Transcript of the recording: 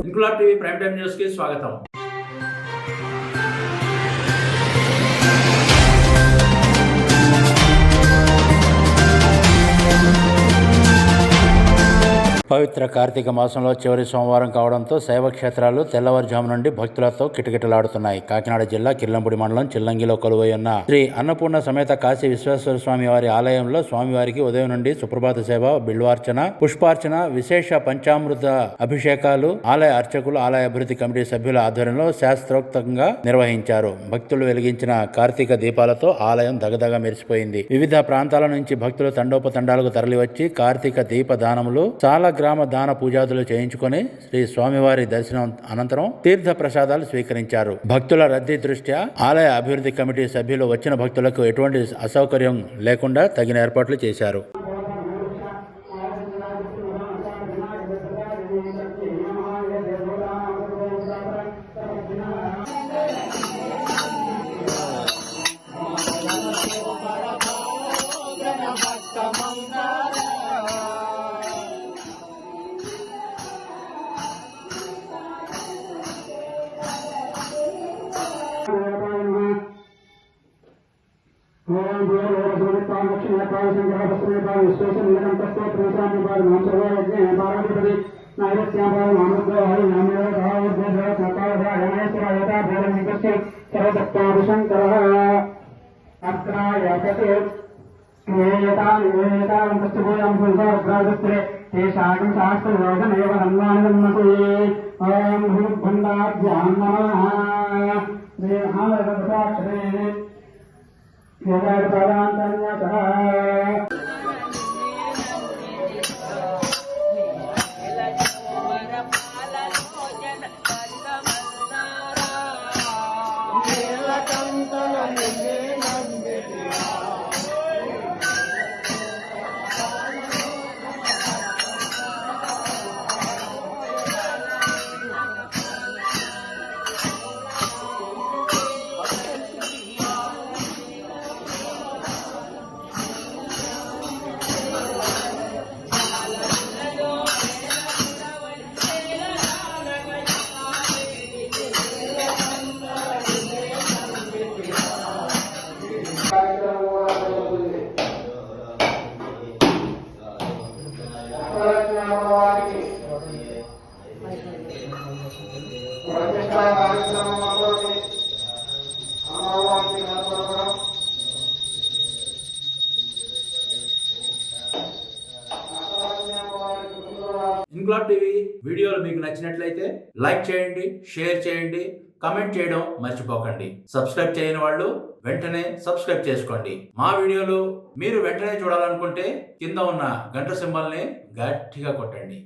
Inquilab TV prime time news కి స్వాగతం. పవిత్ర కార్తీక మాసంలో చివరి సోమవారం కావడంతో శైవ క్షేత్రాలు తెల్లవారుజాము నుండి భక్తులతో కిటకిటలాడుతున్నాయి. కాకినాడ జిల్లా కిర్లంపూడి మండలం చిల్లంగిలో కొలువై ఉన్న శ్రీ అన్నపూర్ణ సమేత కాశీ విశ్వేశ్వర స్వామి వారి ఆలయంలో స్వామివారికి ఉదయం నుండి సుప్రభాత సేవ, బిల్వార్చన, పుష్పార్చన, విశేష పంచామృత అభిషేకాలు ఆలయ అర్చకులు, ఆలయ అభివృద్ధి కమిటీ సభ్యుల ఆధ్వర్యంలో శాస్త్రోక్తంగా నిర్వహించారు. భక్తులు వెలిగించిన కార్తీక దీపాలతో ఆలయం దగదగ మెరిసిపోయింది. వివిధ ప్రాంతాల నుంచి భక్తులు తండోపతండాలకు తరలివచ్చి కార్తీక దీప దానములు, చాలా గ్రామ దాన పూజాదులు చేయించుకొని శ్రీ స్వామివారి దర్శనం అనంతరం తీర్థ ప్రసాదాలు స్వీకరించారు. భక్తుల రద్దీ దృష్ట్యా ఆలయ అభివృద్ధి కమిటీ సభ్యులు వచ్చిన భక్తులకు ఎటువంటి అసౌకర్యం లేకుండా తగిన ఏర్పాట్లు చేశారు. ఇంక్లాబ్ టీవీ వీడియోలు మీకు నచ్చినట్లయితే లైక్ చేయండి, షేర్ చేయండి, కామెంట్ చేయడం మర్చిపోకండి. సబ్స్క్రైబ్ చేయని వాళ్ళు వెంటనే సబ్స్క్రైబ్ చేసుకోండి. మా వీడియోలు మీరు వెంటనే చూడాలనుకుంటే కింద ఉన్న గంట సింబల్ని గట్టిగా కొట్టండి.